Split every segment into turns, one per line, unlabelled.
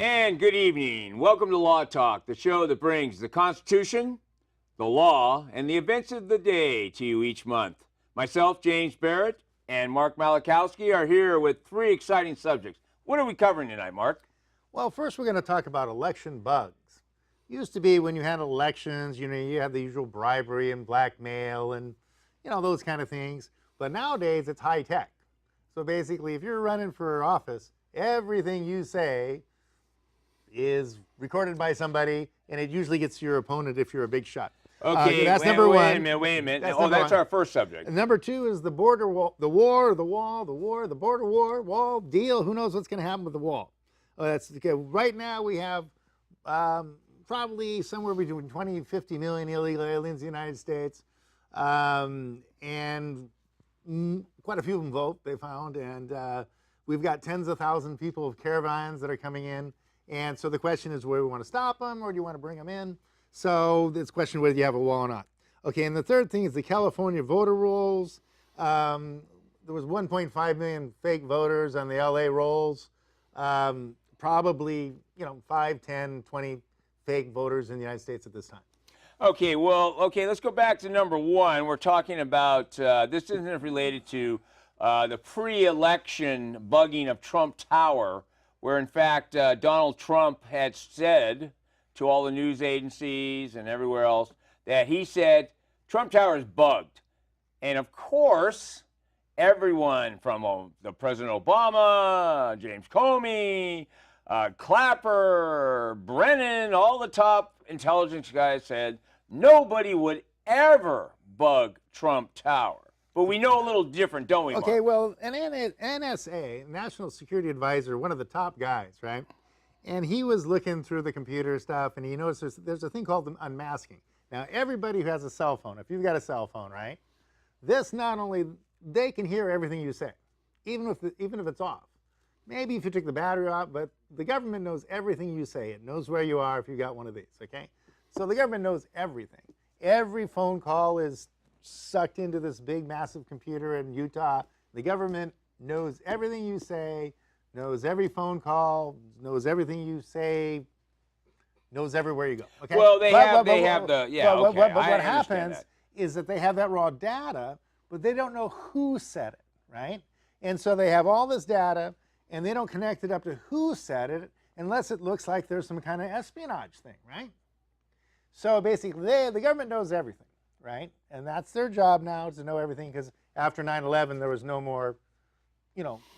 And good evening. Welcome to Law Talk, the show that brings the Constitution, the law, and the events of the day to you each month. Myself, James Barrett, and Mark Malachowski are here with three exciting subjects. What are we covering tonight, Mark?
Well, first we're going to talk about election bugs. Used to be when you handle elections, you have the usual bribery and blackmail and, those kind of things. But nowadays it's high tech. So basically, if you're running for office, everything you say is recorded by somebody, and it usually gets to your opponent if you're a big shot.
Okay,
that's number one.
Wait a minute. That's our first subject.
And number two is the border wall, the border wall deal. Who knows what's going to happen with the wall? That's okay. Right now we have probably somewhere between 20 and 50 million illegal aliens in the United States, and quite a few of them vote, they found, and we've got tens of thousands of people of caravans that are coming in. And so the question is, whether we want to stop them or do you want to bring them in? So this question whether you have a wall or not. Okay, and the third thing is the California voter rolls. There was 1.5 million fake voters on the LA rolls. Probably, 5, 10, 20 fake voters in the United States at this time.
Okay, let's go back to number one. We're talking about, this isn't related to the pre-election bugging of Trump Tower, where in fact Donald Trump had said to all the news agencies and everywhere else that he said Trump Tower is bugged. And of course, everyone from the President Obama, James Comey, Clapper, Brennan, all the top intelligence guys said nobody would ever bug Trump Tower. But we know a little different, don't we, Mark?
Okay, well, an NSA, National Security Advisor, one of the top guys, right? And he was looking through the computer stuff, and he noticed there's a thing called unmasking. Now, everybody who has a cell phone, if you've got a cell phone, right? This not only, they can hear everything you say, even if it's off. Maybe if you took the battery off, but the government knows everything you say. It knows where you are if you got one of these, okay? So the government knows everything. Every phone call is sucked into this big, massive computer in Utah. The government knows everything you say, knows every phone call, knows everything you say, knows everywhere you go. Okay.
Well, but
what happens is that they have that raw data, but they don't know who said it, right? And so they have all this data, and they don't connect it up to who said it unless it looks like there's some kind of espionage thing, right? So basically, the government knows everything, right? And that's their job now, to know everything, because after 9/11, there was no more,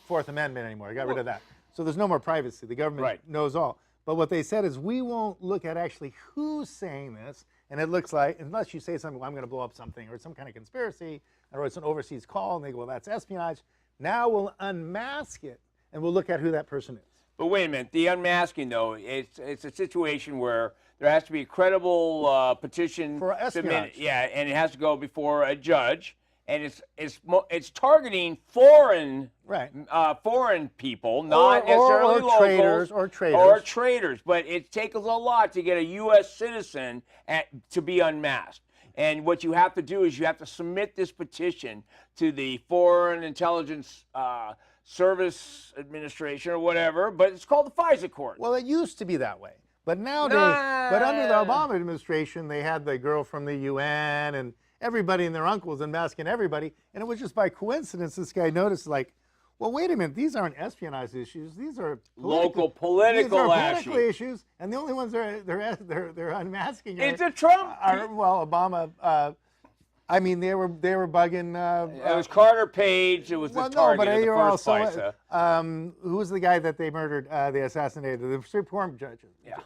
Fourth Amendment anymore. They got rid of that. So there's no more privacy. The government knows all. But what they said is, we won't look at actually who's saying this, and it looks like, unless you say something, well, I'm going to blow up something, or some kind of conspiracy, or it's an overseas call, and they go, well, that's espionage. Now we'll unmask it, and we'll look at who that person is.
But wait a minute. The unmasking, though, it's a situation where there has to be a credible petition
for espionage.
And it has to go before a judge, and it's targeting foreign people, not necessarily locals
or
traitors. But it takes a lot to get a U.S. citizen to be unmasked. And what you have to do is you have to submit this petition to the Foreign Intelligence Service Administration or whatever, but it's called the FISA court.
Well, it used to be that way. But nowadays, but under the Obama administration, they had the girl from the UN and everybody and their uncles unmasking everybody. And it was just by coincidence this guy noticed, like, well, wait a minute, these aren't espionage issues. These are
political
issues. And the only ones they're unmasking
it's a Trump.
Obama. I mean, they were bugging.
It was Carter Page. It was the target in the first place.
Who was the guy that they murdered? They assassinated the Supreme Court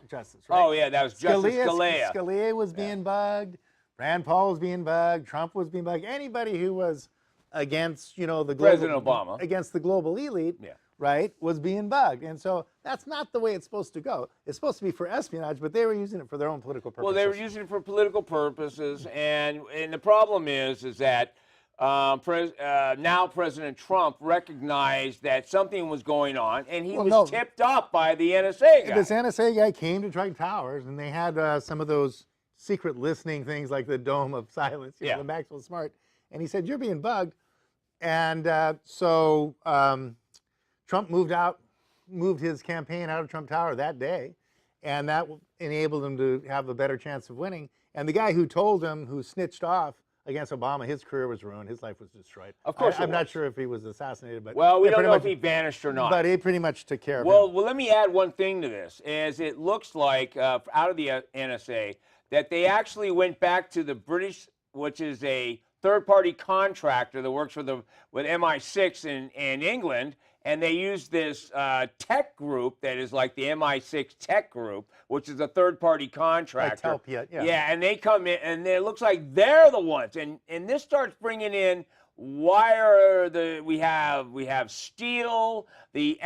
justice. Right?
Oh yeah, that was Justice Scalia.
Scalia was being bugged. Rand Paul was being bugged. Trump was being bugged. Anybody who was against, the global,
President Obama,
against the global elite, right, was being bugged. And so that's not the way it's supposed to go. It's supposed to be for espionage, but they were using it for their own political purposes.
Well, they were using it for political purposes, and the problem is that now President Trump recognized that something was going on, and he was tipped up by the NSA guy.
This NSA guy came to Trump Towers, and they had some of those secret listening things like the Dome of Silence, the Maxwell Smart, and he said, you're being bugged. And so Trump moved out moved his campaign out of Trump Tower that day, and that enabled him to have a better chance of winning. And the guy who told him, who snitched off against Obama, his career was ruined. His life was destroyed.
Of course,
I'm not sure if he was assassinated, but
well, we don't know if he vanished or not.
But he pretty much took care of him.
Well, let me add one thing to this. As it looks like out of the NSA that they actually went back to the British, which is a third-party contractor that works with MI6 in England, and they used this tech group that is like the MI6 tech group, which is a third-party contractor.
Like Telpia, yeah.
Yeah, and they come in, and it looks like they're the ones, and this starts bringing in. Why are we have Steele, the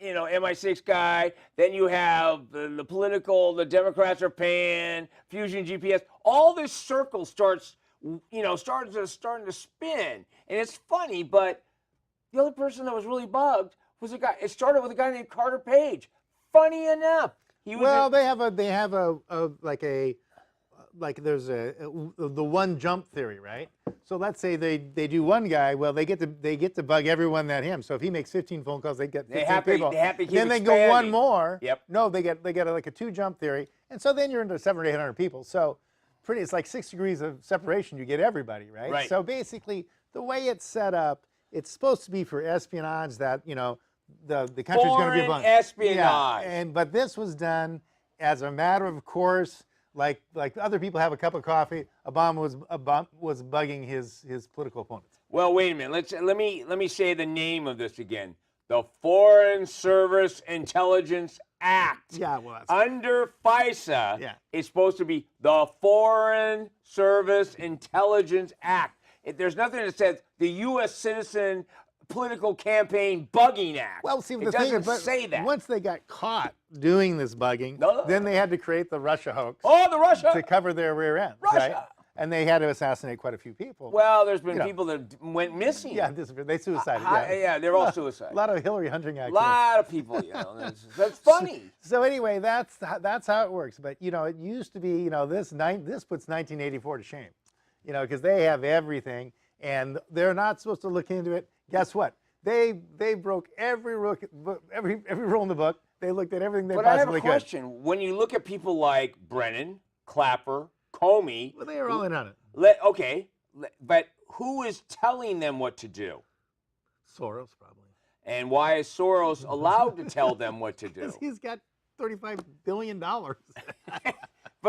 MI6 guy. Then you have the political. The Democrats are paying Fusion GPS. All this circle starts to spin, and it's funny. But the other person that was really bugged was a guy. It started with a guy named Carter Page. Funny enough, he was.
They have there's the one jump theory, right? So let's say they do one guy. Well, they get to bug everyone that him. So if he makes 15 phone calls, they get 15 people.
They have to keep
then they
expanding.
go one more.
Yep.
No, they get like a two jump theory, and so then you're into 700 or 800 people. So it's like 6 degrees of separation. You get everybody, right?
Right.
So basically, the way it's set up, it's supposed to be for espionage. That the country's going to be
Foreign espionage.
Yeah. But this was done as a matter of course. Like other people have a cup of coffee, Obama was bugging his political opponents.
Well, wait a minute. Let me say the name of this again. The Foreign Service Intelligence Act.
Yeah, well,
under FISA,
yeah.
It's supposed to be the Foreign Service Intelligence Act. There's nothing that says the U.S. Citizen Political Campaign Bugging Act.
Well, see,
it doesn't say that.
Once they got caught doing this bugging, then they had to create the Russia hoax.
Oh, the Russia!
To cover their rear ends,
Russia!
Right? And they had to assassinate quite a few people.
Well, there's been people that went missing.
Yeah, they suicided.
Yeah, they're all suicide.
A lot of Hillary hunting activities.
A lot of people, that's funny.
So anyway, that's how it works. But it used to be, this puts 1984 to shame, because they have everything, and they're not supposed to look into it. Guess what? They broke every rule in the book. They looked at everything they possibly could. But I have a
question. When you look at people like Brennan, Clapper, Comey,
well, they are all in on it.
Okay, but who is telling them what to do?
Soros, probably.
And why is Soros allowed to tell them what to do?
Because he's got $35 billion.
But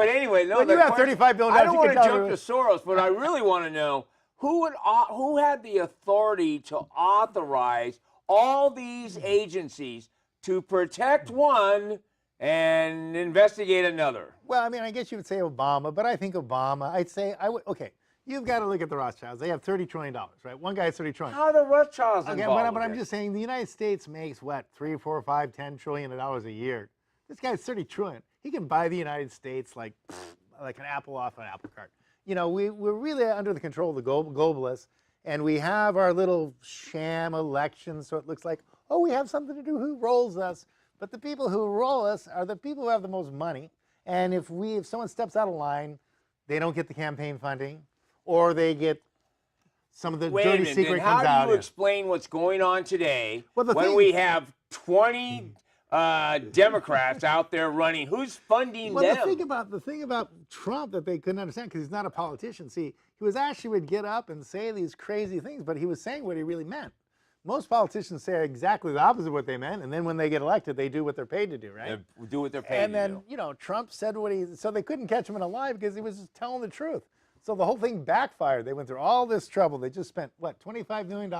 anyway, no.
When you have $35 billion,
I don't want to jump to Soros, but I really want to know who had the authority to authorize all these agencies to protect one and investigate another?
Well, I mean, I guess you would say Obama, but I think Obama, okay, you've got to look at the Rothschilds. They have $30 trillion, right? One guy has $30 trillion.
How are the Rothschilds involved?
But I'm just saying the United States makes, what, 3, 4, 5, $10 trillion a year. This guy's $30 trillion. He can buy the United States like an apple off an apple cart. We're really under the control of the globalists, and we have our little sham elections, so it looks like, oh, we have something to do. Who rolls us? But the people who roll us are the people who have the most money. And if someone steps out of line, they don't get the campaign funding, or they get some of the dirty secret comes out.
How do you explain what's going on today when we have 20 Democrats out there running? Who's funding them?
The thing about Trump that they couldn't understand, because he's not a politician. See, he would get up and say these crazy things, but he was saying what he really meant. Most politicians say exactly the opposite of what they meant, and then when they get elected, they do what they're paid to do, right?
They do what they're paid to do.
And then, Trump said so they couldn't catch him in a lie because he was just telling the truth. So the whole thing backfired. They went through all this trouble. They just spent, what, $25 million?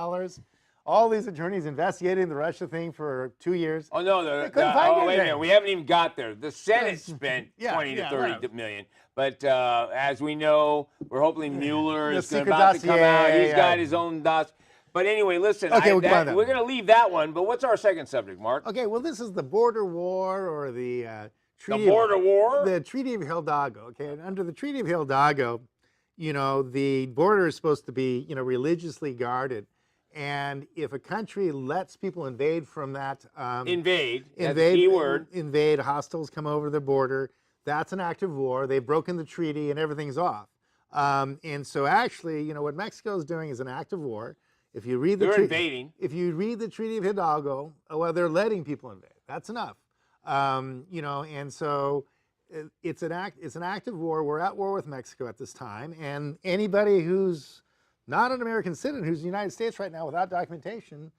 All these attorneys investigating the Russia thing for 2 years.
Oh, no. Wait a minute. We haven't even got there. The Senate spent 20 to 30 million. But as we know, we're hoping Mueller is about to come out. He's got his own dossier. But anyway, listen, we're going to leave that one. But what's our second subject, Mark?
Okay, well, this is the border war, or the Treaty
The
Treaty of Hidalgo. Okay, and under the Treaty of Hidalgo, the border is supposed to be, religiously guarded. And if a country lets people invade from that...
invade, that's the key word.
Invade, hostiles come over the border, that's an act of war. They've broken the treaty and everything's off. And so actually, what Mexico is doing is an act of war. If you read the
They're invading.
If you read the Treaty of Hidalgo, well, they're letting people invade. That's enough. You know, and so it's an active war. We're at war with Mexico at this time, and anybody who's not an American citizen, who's in the United States right now without documentation,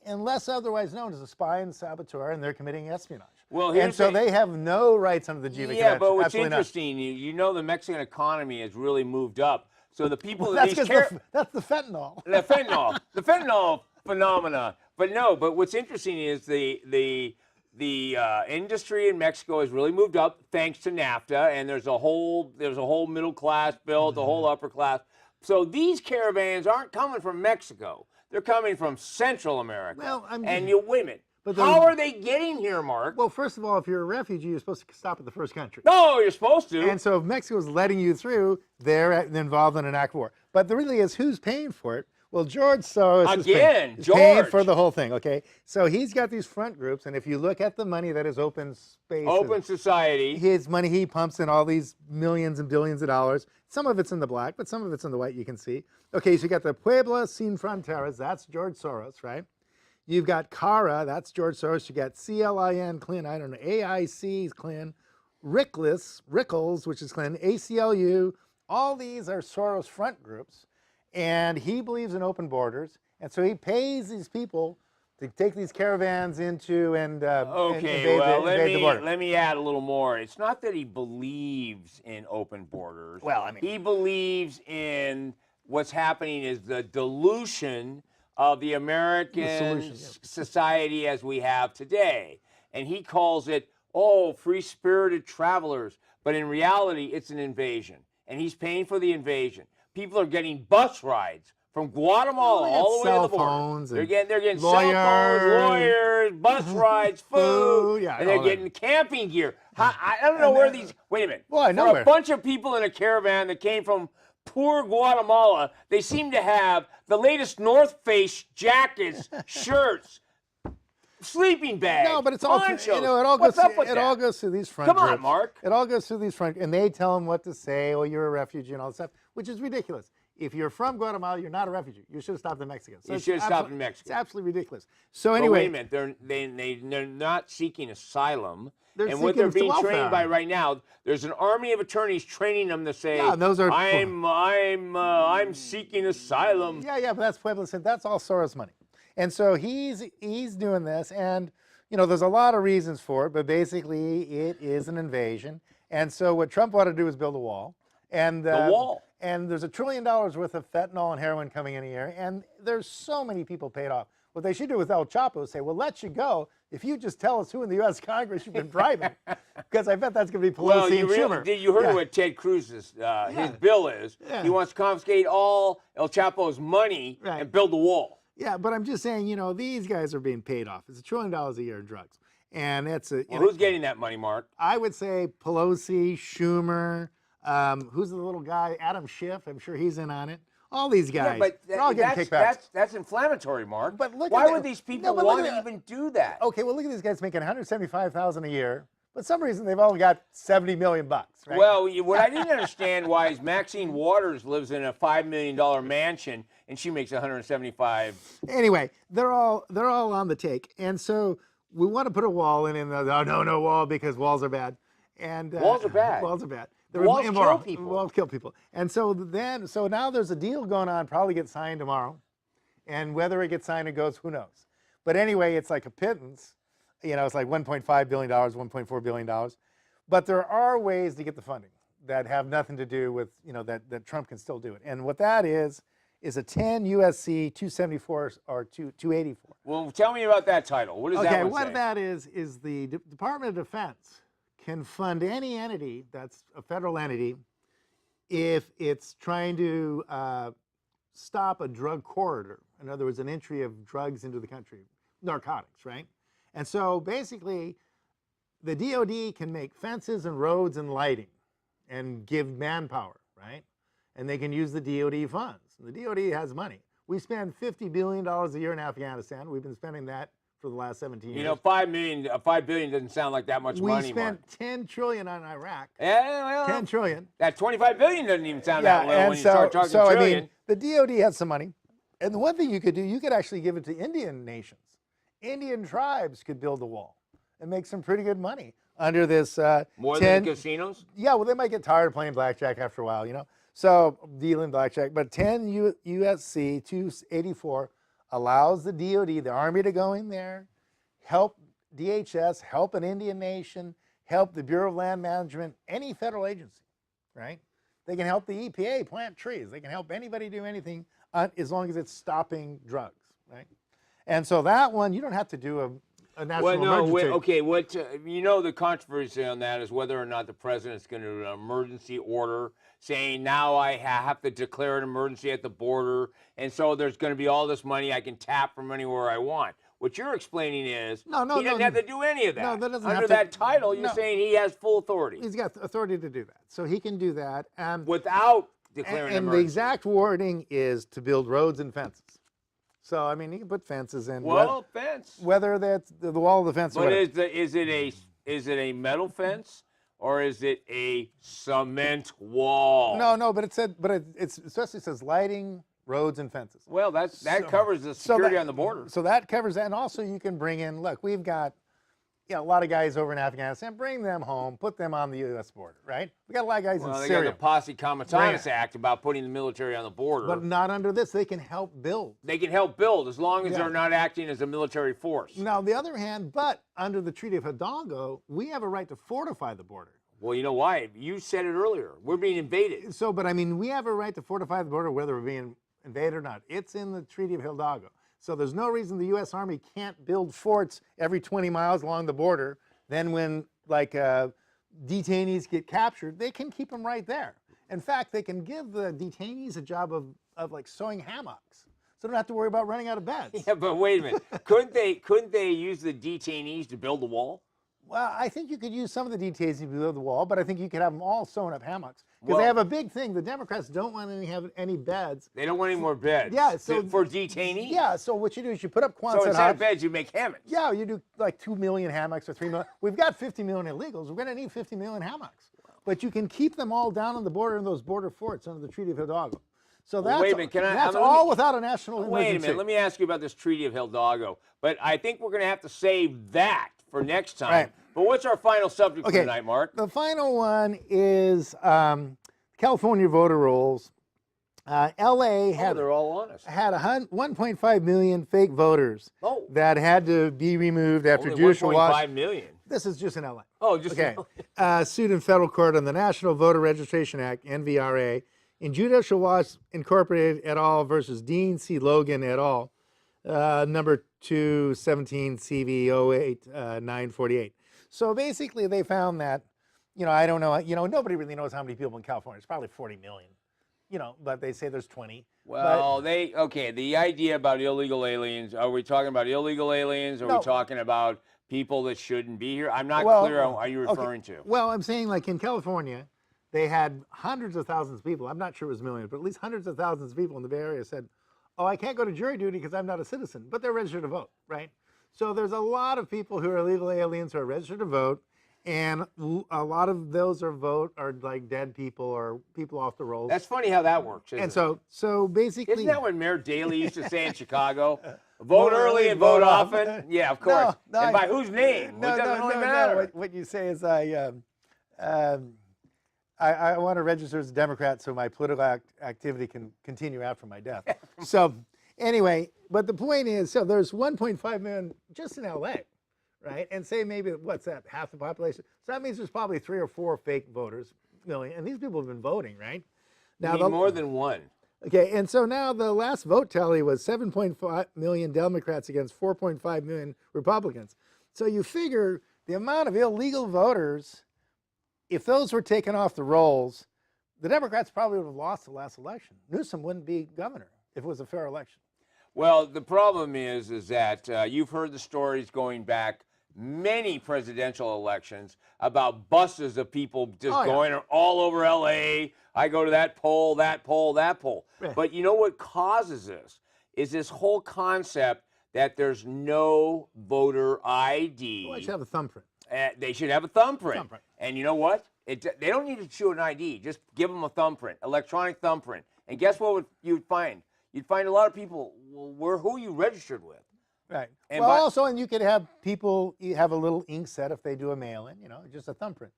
unless otherwise known as a spy and saboteur, and they're committing espionage.
Well,
and so they have no rights under the Geneva
Yeah,
Convention.
but what's
Absolutely
interesting, you know, the Mexican economy has really moved up. So the people
well,
that
that's the fentanyl.
The fentanyl phenomena. But what's interesting is the industry in Mexico has really moved up thanks to NAFTA, and there's a whole middle class built, a whole upper class. So these caravans aren't coming from Mexico. They're coming from Central America.
Well,
wait a minute. But how are they getting here, Mark?
Well, first of all, if you're a refugee, you're supposed to stop at the first country.
No, you're supposed to.
And so if Mexico's letting you through, they're involved in an act of war. But the really is who's paying for it? Well, George Soros is paying for the whole thing, okay? So he's got these front groups, and if you look at the money that is Open Space,
Open Society,
his money he pumps in all these millions and billions of dollars. Some of it's in the black, but some of it's in the white, you can see. Okay, so you got the Pueblo Sin Fronteras, that's George Soros, right? You've got CARA, that's George Soros. You got CLIN, CLIN, I don't know, AIC, CLIN, RICELS, which is CLIN, ACLU. All these are Soros front groups, and he believes in open borders, and so he pays these people to take these caravans into and invade the border.
Let me add a little more. It's not that he believes in open borders.
Well, I mean,
he believes in what's happening is the dilution of the American society as we have today. And he calls it, free-spirited travelers. But in reality, it's an invasion. And he's paying for the invasion. People are getting bus rides from Guatemala all the way to the border. They're getting cell phones, lawyers, bus rides, food, and they're getting camping gear. I don't know where these, wait a minute.
Well, I know
For a bunch of people in a caravan that came from poor Guatemala, they seem to have the latest North Face jackets, shirts, sleeping bags.
No, but it's all
ponchos.
it all goes through these front groups.
Come on, Mark.
It all goes through these front, and they tell them what to say. Oh, you're a refugee and all this stuff, which is ridiculous. If you're from Guatemala, you're not a refugee. You should have stopped in Mexico.
So you should have stopped in Mexico.
It's absolutely ridiculous. So anyway,
but wait a minute. They're not seeking asylum.
And
what they're being trained by right now, there's an army of attorneys training them to say,
those are
I'm seeking asylum.
Yeah, but that's Pueblo Sin. That's all Soros money. And so he's doing this, and there's a lot of reasons for it, but basically it is an invasion. And so what Trump wanted to do is build a wall. And
the wall.
And there's $1 trillion worth of fentanyl and heroin coming in a year, and there's so many people paid off. What they should do with El Chapo is say, we'll let you go if you just tell us who in the U.S. Congress you've been bribing. Because I bet that's going to be Pelosi and Schumer.
You heard what Ted Cruz's his bill is. Yeah. He wants to confiscate all El Chapo's money and build the wall.
Yeah, but I'm just saying, these guys are being paid off. It's $1 trillion a year in drugs. And it's
who's getting that money, Mark?
I would say Pelosi, Schumer, who's the little guy, Adam Schiff, I'm sure he's in on it. All these guys, they're all getting kickbacks.
That's inflammatory, Mark.
But
why would these people want to even do that?
Okay, well, look at these guys making $175,000 a year. But for some reason, they've all got $70 million, right?
Well, what I didn't understand why is Maxine Waters lives in a $5 million mansion and she makes $175.
Anyway, they're all on the take, and so we want to put a wall in no wall because walls are bad. And
walls are bad.
Walls are bad.
Walls kill people.
Walls kill people. And so now there's a deal going on, probably gets signed tomorrow. And whether it gets signed or goes, who knows? But anyway, it's like a pittance. It's like $1.5 billion, $1.4 billion. But there are ways to get the funding that have nothing to do with, that Trump can still do it. And what that is a 10 USC 274 or 284.
Well, tell me about that title. What does that
Okay,
one
what
say?
that is the Department of Defense can fund any entity that's a federal entity if it's trying to stop a drug corridor. In other words, an entry of drugs into the country, narcotics, right? And so basically, the DOD can make fences and roads and lighting and give manpower, right? And they can use the DOD funds. The DOD has money. We spend $50 billion a year in Afghanistan. We've been spending that for the last 17 years.
$5 billion doesn't sound like that much money.
We spent $10 trillion on Iraq.
Yeah, well,
$10 trillion.
That $25 billion doesn't even sound that low when you start talking trillion.
I mean, the DOD has some money, And the one thing you could do, you could actually give it to Indian nations. Indian tribes could build a wall and make some pretty good money under this.
More than casinos?
Yeah, well, they might get tired of playing blackjack after a while, you know. So dealing blackjack, but 10 USC 284 allows the DoD, the Army, to go in there, help DHS, help an Indian nation, help the Bureau of Land Management, any federal agency, right? They can help the EPA plant trees. They can help anybody do anything as long as it's stopping drugs, right? And so that one, you don't have to do a national emergency.
Okay, what you know, the controversy on that is whether or not the president's going to do an emergency order saying now I have to declare an emergency at the border, and so there's going to be all this money I can tap from anywhere I want. What you're explaining is he doesn't have to do any of that.
No, that doesn't
Under
have to,
that title, you're saying he has full authority.
He's got authority to do that. So he can do that.
Without declaring an emergency.
And the exact wording is to build roads and fences. So, I mean, you can put fences in.
Well, fence.
Whether that's the wall of the fence or whatever.
But is it a metal fence or is it a cement wall?
No, but it especially says lighting, roads, and fences.
Well, that covers the security on the border.
So that covers that, and also you can bring in. Look, we've got a lot of guys over in Afghanistan. Bring them home, put them on the U.S. border, right? We got a lot of guys in Syria.
They got the Posse Comitatus Act about putting the military on the border.
But not under this. They can help build.
They can help build as long as they're not acting as a military force.
Now, on the other hand, but under the Treaty of Hidalgo, we have a right to fortify the border.
Well, you know why? You said it earlier. We're being invaded.
So, but I mean, we have a right to fortify the border whether we're being invaded or not. It's in the Treaty of Hidalgo. So there's no reason the U.S. Army can't build forts every 20 miles along the border. Then when, like, detainees get captured, they can keep them right there. In fact, they can give the detainees a job of like, sewing hammocks. So they don't have to worry about running out of beds.
Yeah, but wait a minute. couldn't they use the detainees to build the wall?
Well, I think you could use some of the detainees to build the wall, but I think you could have them all sewing up hammocks. Because they have a big thing. The Democrats don't want to have any beds.
They don't want any more beds.
Yeah, so
for detainees.
Yeah, so what you do is you put up Quonset
So instead of beds, you make hammocks.
Yeah, you do like 2 million hammocks or 3 million. We've got 50 million illegals. We're going to need 50 million hammocks. But you can keep them all down on the border in those border forts under the Treaty of Hidalgo. So that's,
wait a minute,
that's all without a national emergency.
Wait a minute, let me ask you about this Treaty of Hidalgo. But I think we're going to have to save that for next time.
Right.
But what's our final subject for tonight, Mark?
The final one is California voter rolls. LA had
they're all honest.
Had 1.5 million fake voters that had to be removed after
Only
Judicial Watch.
1.5 million.
This is just in LA.
Oh, just
okay. Sued in federal court on the National Voter Registration Act (NVRA) in Judicial Watch Incorporated et al. Versus Dean C. Logan et al. Number 217 CV 08948. So basically, they found that, I don't know, nobody really knows how many people in California. It's probably 40 million, but they say there's 20.
Well, the idea about illegal aliens, are we talking about illegal aliens? Or are we talking about people that shouldn't be here? I'm not clear on what you're referring to.
Well, I'm saying like in California, they had hundreds of thousands of people. I'm not sure it was millions, but at least hundreds of thousands of people in the Bay Area said, oh, I can't go to jury duty because I'm not a citizen, but they're registered to vote, right? So there's a lot of people who are illegal aliens who are registered to vote, and a lot of those are like dead people or people off the rolls.
That's funny how that works, isn't
it? So basically...
Isn't that what Mayor Daley used to say in Chicago? Vote early and vote often? Yeah, of course. No, and by whose name?
No,
it doesn't really matter.
No. What you say is I want to register as a Democrat so my political activity can continue after my death. So anyway, but the point is, so there's 1.5 million just in LA, right? And say maybe, what's that, half the population? So that means there's probably 3 or 4 fake voters, million, and these people have been voting, right?
Now more than one.
Okay, and so now the last vote tally was 7.5 million Democrats against 4.5 million Republicans. So you figure the amount of illegal voters, if those were taken off the rolls, the Democrats probably would have lost the last election. Newsom wouldn't be governor if it was a fair election.
Well, the problem is that you've heard the stories going back many presidential elections about buses of people just going all over L.A. I go to that poll, that poll, that poll. Right. But you know what causes this? Is this whole concept that there's no voter ID.
Well, they should have a thumbprint.
They should have a thumbprint. And you know what? They don't need to show an ID. Just give them a thumbprint, electronic thumbprint. And guess what you would find? you'd find a lot of people, well, who are you registered with?
Right.
And
well, also, and you could have people have a little ink set if they do a mail-in, you know, just a thumbprint.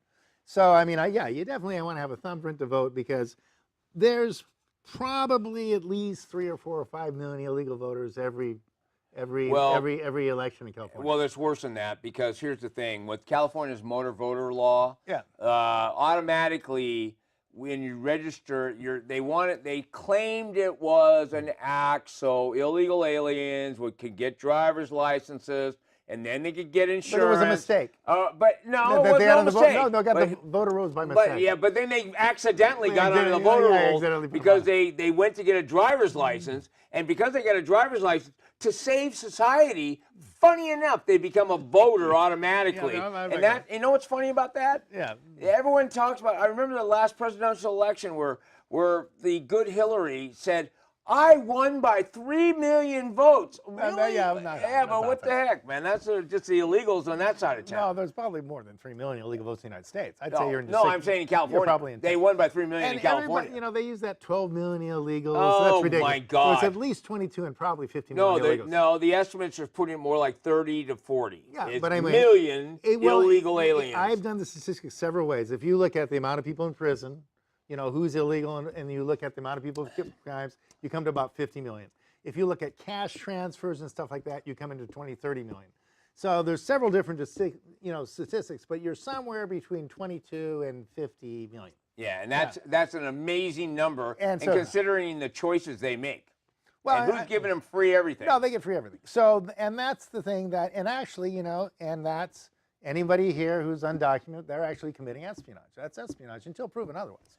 So, I mean, yeah, you definitely want to have a thumbprint to vote because there's probably at least 3 or 4 or 5 million illegal voters every election in California.
Well, it's worse than that because here's the thing: with California's motor voter law,
yeah,
automatically when you register, they claimed it was an act so illegal aliens could get driver's licenses. And then they could get insurance.
But it was a mistake.
But no, it wasn't a mistake.
No, got the voter rolls by mistake.
But then they accidentally got onto the voter rolls because they went to get a driver's license. And because they got a driver's license, to save society, funny enough, they become a voter automatically. And that, you know what's funny about that?
Yeah.
Everyone talks about, I remember the last presidential election where the good Hillary said, I won by 3 million votes. Really? But what the heck, man? That's just the illegals on that side of town.
No, there's probably more than 3 million illegal votes in the United States. I'd say you're in the
I'm saying in California.
You're probably in
they won by 3 million in California.
You know, they use that 12 million illegals.
Oh,
that's ridiculous.
My God.
So it's at least 22 and probably 50 million illegals.
No, the estimates are putting it more like 30 to 40.
Yeah,
it's
but I mean,
million illegal aliens.
I've done the statistics several ways. If you look at the amount of people in prison, you know, who's illegal, and you look at the amount of people who commit crimes, you come to about 50 million. If you look at cash transfers and stuff like that, you come into 20, 30 million. So there's several different, statistics, but you're somewhere between 22 and 50 million.
Yeah, and that's an amazing number, and considering the choices they make. Well, and who's giving them free everything?
No, they get free everything. So, and that's the thing that, and actually, and that's anybody here who's undocumented, they're actually committing espionage. That's espionage until proven otherwise.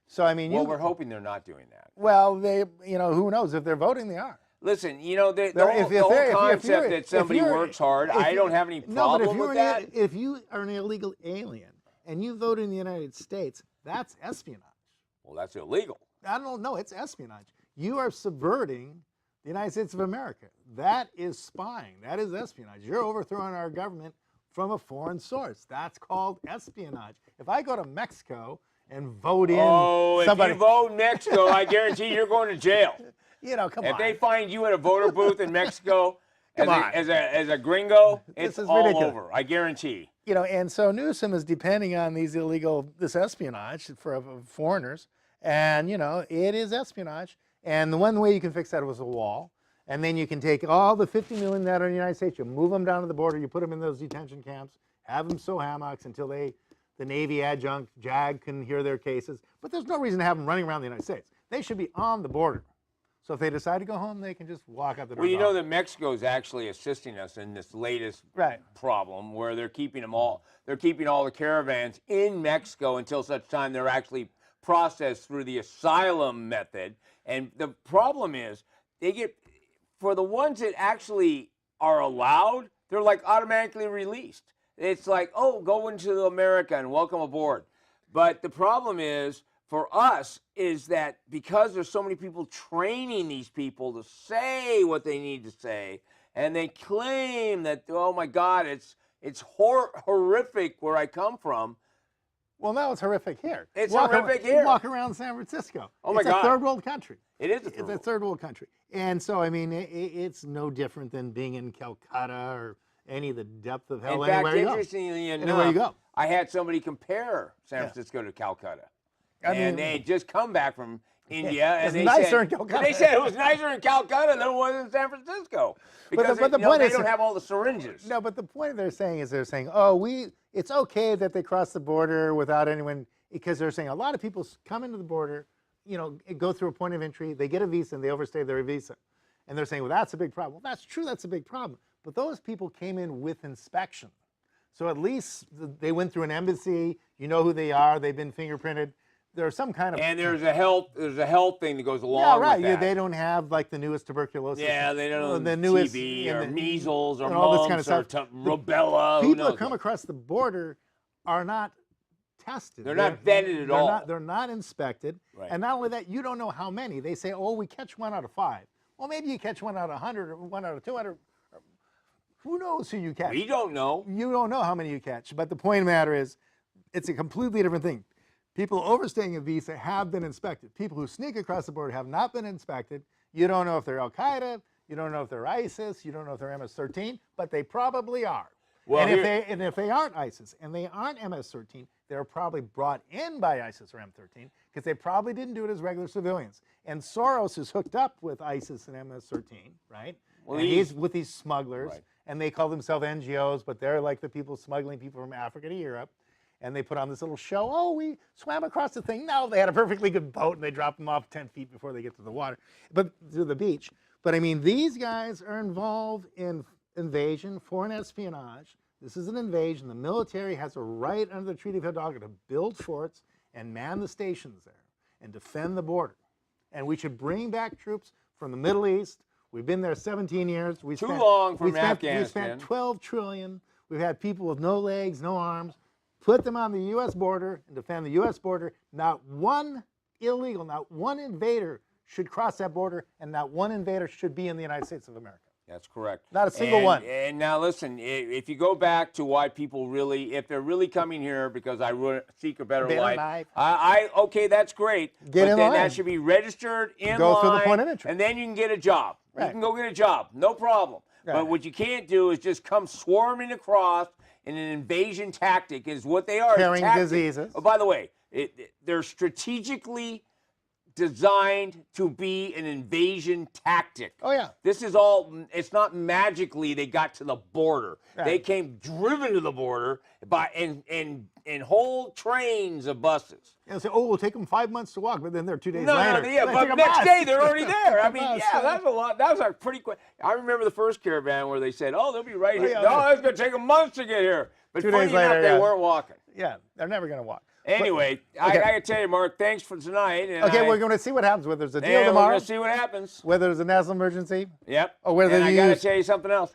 So I mean,
well, we're hoping they're not doing that.
Well, they, who knows? If they're voting, they are.
Listen, the whole concept that somebody works hard, I don't have any problem with that.
If you are an illegal alien and you vote in the United States, that's espionage.
Well, that's illegal.
I don't know. It's espionage. You are subverting the United States of America. That is spying. That is espionage. You're overthrowing our government from a foreign source. That's called espionage. If I go to Mexico and vote in somebody.
If you vote in Mexico, I guarantee you're going to jail.
Come on.
If they find you at a voter booth in Mexico as a gringo, it's all ridiculous. Over. I guarantee.
And so Newsom is depending on this espionage for foreigners, and it is espionage. And the one way you can fix that was a wall, and then you can take all the 50 million that are in the United States, you move them down to the border, you put them in those detention camps, have them sew hammocks until the Navy adjunct, JAG, can hear their cases. But there's no reason to have them running around the United States. They should be on the border. So if they decide to go home, they can just walk out the door.
Well, you know that Mexico is actually assisting us in this latest problem where they're keeping all the caravans in Mexico until such time they're actually processed through the asylum method. And the problem is for the ones that actually are allowed, they're like automatically released. It's like, oh, go into America and welcome aboard. But the problem is, for us, is that because there's so many people training these people to say what they need to say, and they claim that, oh my God, it's horrific where I come from.
Well, now it's horrific here.
It's horrific here.
Walk around San Francisco.
Oh my God.
It's a third world country.
It is
It's a third world country. And so, I mean, it's no different than being in Calcutta or any of the depth of hell anywhere you go.
Interestingly enough,
anywhere you go.
I had somebody compare San Francisco to Calcutta. And they had just come back from India, and they said it was nicer in Calcutta than it was in San Francisco because
but the point
they
is,
don't have all the syringes.
No, but the point they're saying, it's okay that they cross the border without anyone, because they're saying a lot of people come into the border, go through a point of entry, they get a visa, and they overstay their visa. And they're saying, well, that's a big problem. Well, that's true, that's a big problem. But those people came in with inspection. So at least they went through an embassy, you know who they are, they've been fingerprinted. There's some kind of...
And there's a health thing that goes along with that.
Yeah, they don't have like the newest tuberculosis.
Yeah, they don't have TB or measles or
all
mumps
this kind of
or rubella.
People that come across the border are not tested.
They're not vetted at all.
They're not inspected. Right. And not only that, you don't know how many. They say, oh, we catch 1 out of 5. Well, maybe you catch 1 out of 100 or 1 out of 200. Who knows who you catch?
We don't know.
You don't know how many you catch. But the point of the matter is, it's a completely different thing. People overstaying a visa have been inspected. People who sneak across the border have not been inspected. You don't know if they're Al-Qaeda, you don't know if they're ISIS, you don't know if they're MS-13, but they probably are. Well, and if they aren't ISIS and they aren't MS-13, they're probably brought in by ISIS or M13 because they probably didn't do it as regular civilians. And Soros is hooked up with ISIS and MS-13, right? Well, and he's with these smugglers, right. And they call themselves NGOs, but they're like the people smuggling people from Africa to Europe. And they put on this little show. Oh, we swam across the thing. No, they had a perfectly good boat, and they dropped them off 10 feet before they get to the water, but to the beach. But I mean, these guys are involved in invasion, foreign espionage. This is an invasion. The military has a right under the Treaty of Hidalgo to build forts and man the stations there and defend the border. And we should bring back troops from the Middle East. We've been there 17 years.
Too long from Afghanistan.
We spent $12 trillion. We've had people with no legs, no arms. Put them on the U.S. border and defend the U.S. border. Not one illegal, not one invader should cross that border, and not one invader should be in the United States of America.
That's correct.
Not a single one.
And now listen, if you go back to why people really, if they're really coming here because I seek a better life, okay, that's great.
Get in
line.
line.
That should be registered in
go
line.
through the point of entry.
And then you can get a job.
Right.
You can go get a job, no problem. Right. But what you can't do is just come swarming across in an invasion tactic is what they are.
Carrying diseases.
Oh, by the way, they're strategically designed to be an invasion tactic.
Oh, yeah.
This is all, it's not magically they got to the border.
Right.
They came driven to the border by in whole trains of buses.
And say, oh, it'll take them 5 months to walk, but then they're 2 days later.
No, yeah, but next day they're already there. I mean, yeah, that's a lot. That was a pretty quick. I remember the first caravan where they said, oh, they'll be right here. No, it's going to take them months to get here. But
2
funny
days later,
enough, they weren't walking.
Yeah, they're never going to walk.
Anyway,
but, okay.
I got to tell you, Mark, thanks for tonight. And
okay, we're going to see what happens, whether there's a deal tomorrow.
We're going to see what happens.
Whether there's a national emergency.
Yep.
Or whether
I got to tell you something else.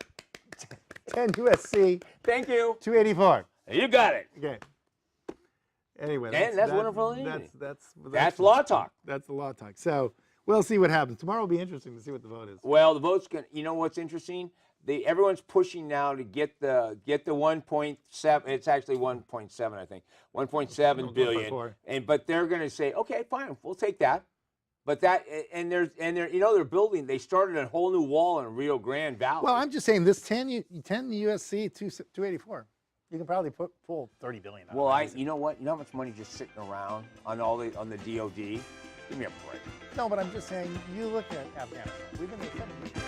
10 USC.
Thank you.
284.
You got it.
Okay. Anyway,
that's wonderful.
That's
law talk.
That's the law talk. So we'll see what happens. Tomorrow will be interesting to see what the vote is.
Well, the vote's going to, you know what's interesting? Everyone's pushing now to get the 1.7. It's actually 1.7, I think. 1.7 billion. But they're going to say, okay, fine, we'll take that. But that they're building. They started a whole new wall in Rio Grande Valley.
Well, I'm just saying this 10 USC 284. You can probably pull $30 billion.
Well, you know what? You know how much money just sitting around on the DOD? Give me a break.
No, but I'm just saying. You look at Afghanistan. We've been there 7 years.